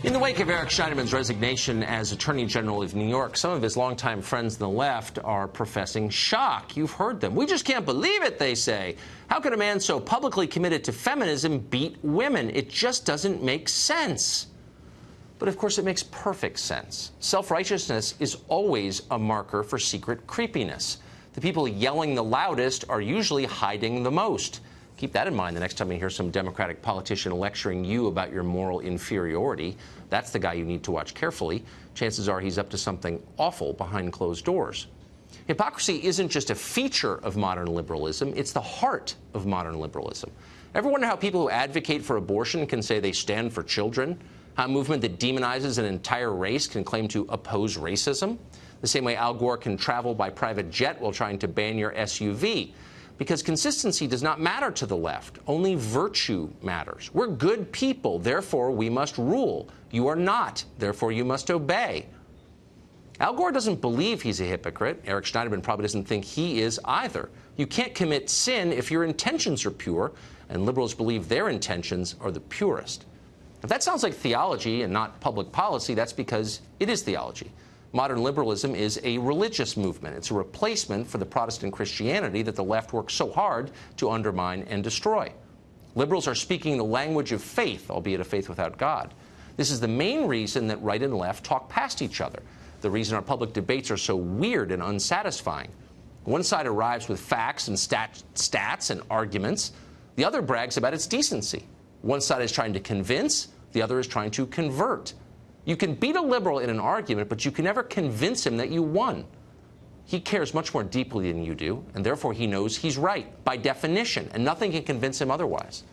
In the wake of Eric Schneiderman's resignation as Attorney General of New York, some of his longtime friends on the left are professing shock. You've heard them. We just can't believe it, they say. How could a man so publicly committed to feminism beat women? It just doesn't make sense. But of course, it makes perfect sense. Self-righteousness is always a marker for secret creepiness. The people yelling the loudest are usually hiding the most. Keep that in mind the next time you hear some Democratic politician lecturing you about your moral inferiority. That's the guy you need to watch carefully. Chances are he's up to something awful behind closed doors. Hypocrisy isn't just a feature of modern liberalism, it's the heart of modern liberalism. Ever wonder how people who advocate for abortion can say they stand for children? How a movement that demonizes an entire race can claim to oppose racism? The same way Al Gore can travel by private jet while trying to ban your SUV. Because consistency does not matter to the left. Only virtue matters. We're good people, therefore we must rule. You are not, therefore you must obey. Al Gore doesn't believe he's a hypocrite. Eric Schneiderman probably doesn't think he is either. You can't commit sin if your intentions are pure, and liberals believe their intentions are the purest. If that sounds like theology and not public policy, that's because it is theology. Modern liberalism is a religious movement. It's a replacement for the Protestant Christianity that the left works so hard to undermine and destroy. Liberals are speaking the language of faith, albeit a faith without God. This is the main reason that right and left talk past each other, the reason our public debates are so weird and unsatisfying. One side arrives with facts and stats and arguments. The other brags about its decency. One side is trying to convince, the other is trying to convert. You can beat a liberal in an argument, but you can never convince him that you won. He cares much more deeply than you do, and therefore he knows he's right, by definition, and nothing can convince him otherwise.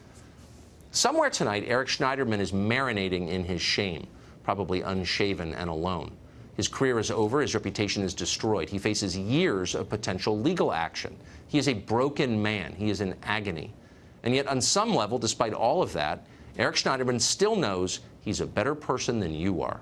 Somewhere tonight, Eric Schneiderman is marinating in his shame, probably unshaven and alone. His career is over, his reputation is destroyed. He faces years of potential legal action. He is a broken man. He is in agony. And yet, on some level, despite all of that, Eric Schneiderman still knows he's a better person than you are.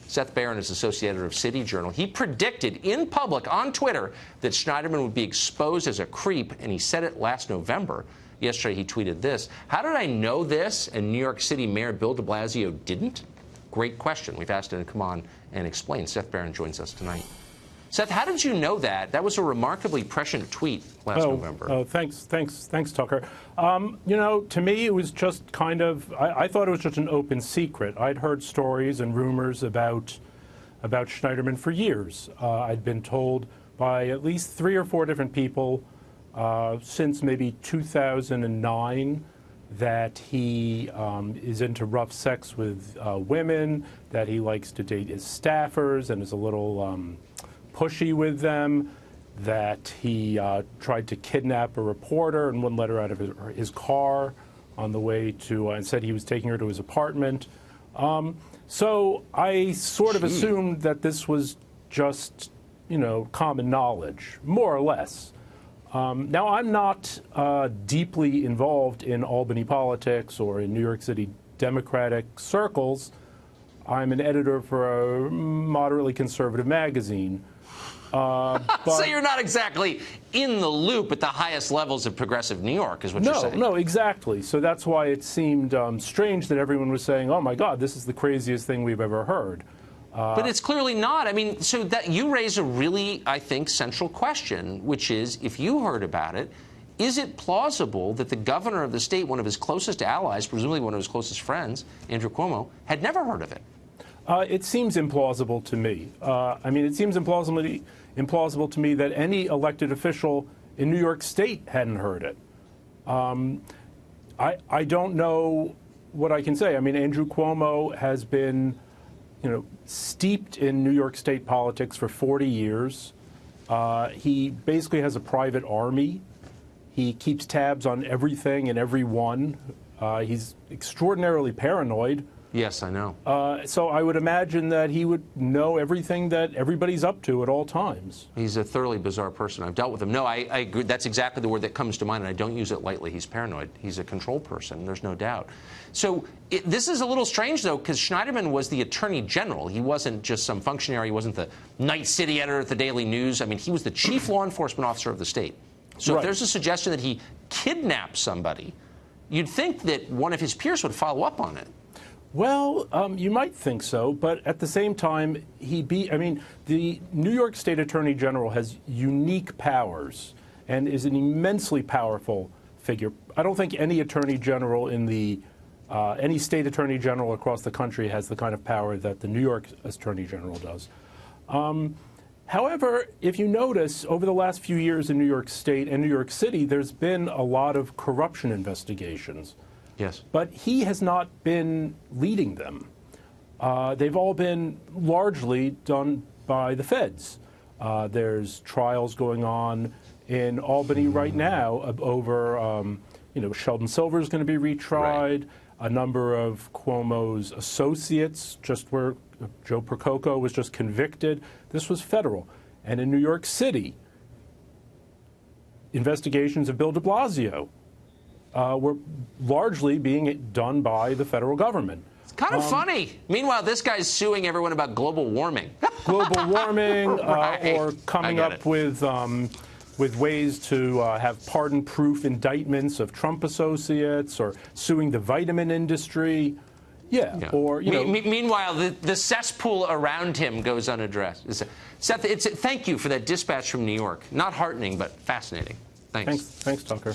Seth Barron is associate editor of City Journal. He predicted in public on Twitter that Schneiderman would be exposed as a creep, and he said it last November. Yesterday, he tweeted this: "How did I know this and New York City Mayor Bill de Blasio didn't?" Great question. We've asked him to come on and explain. Seth Barron joins us tonight. Seth, how did you know that? That was a remarkably prescient tweet last November. Oh, thanks, Tucker. You know, to me, it was just kind of, I thought it was just an open secret. I'd heard stories and rumors about Schneiderman for years. I'd been told by at least 3 or 4 different people since maybe 2009 that he is into rough sex with women, that he likes to date his staffers and is a little pushy with them, that he tried to kidnap a reporter and wouldn't let her out of his car on the way to, and said he was taking her to his apartment. So I sort of assumed that this was just, you know, common knowledge, more or less. Now, I'm not deeply involved in Albany politics or in New York City Democratic circles. I'm an editor for a moderately conservative magazine. So you're not exactly in the loop at the highest levels of progressive New York, is what you're saying. No, exactly. So that's why it seemed strange that everyone was saying, oh, my God, this is the craziest thing we've ever heard. But it's clearly not. I mean, so that you raise a really, I think, central question, which is, if you heard about it, is it plausible that the governor of the state, one of his closest allies, presumably one of his closest friends, Andrew Cuomo, had never heard of it? It seems implausible to me. I mean, it seems implausible to me that any elected official in New York State hadn't heard it. I don't know what I can say. I mean, Andrew Cuomo has been, you know, steeped in New York State politics for 40 years. He basically has a private army. He keeps tabs on everything and everyone. He's extraordinarily paranoid. Yes, I know. So I would imagine that he would know everything that everybody's up to at all times. He's a thoroughly bizarre person. I've dealt with him. No, I agree. That's exactly the word that comes to mind, and I don't use it lightly. He's paranoid. He's a control person. There's no doubt. So this is a little strange, though, because Schneiderman was the attorney general. He wasn't just some functionary. He wasn't the night city editor at the Daily News. I mean, he was the chief law enforcement officer of the state. So if there's a suggestion that he kidnapped somebody, you'd think that one of his peers would follow up on it. Well, you might think so, but at the same time, the New York State Attorney General has unique powers and is an immensely powerful figure. I don't think any Attorney General any State Attorney General across the country has the kind of power that the New York Attorney General does. However, if you notice, over the last few years in New York State and New York City, there's been a lot of corruption investigations. Yes. But he has not been leading them. They've all been largely done by the feds. There's trials going on in Albany right now over, Sheldon Silver is going to be retried. Right. A number of Cuomo's associates, just where Joe Prococo was just convicted. This was federal. And in New York City, investigations of Bill de Blasio were largely being done by the federal government. It's kind of funny. Meanwhile, this guy's suing everyone about global warming. Global warming, right. Or coming up with ways to have pardon-proof indictments of Trump associates, or suing the vitamin industry. Yeah. Or meanwhile, the cesspool around him goes unaddressed. Seth, thank you for that dispatch from New York. Not heartening, but fascinating. Thanks. Thanks, Tucker.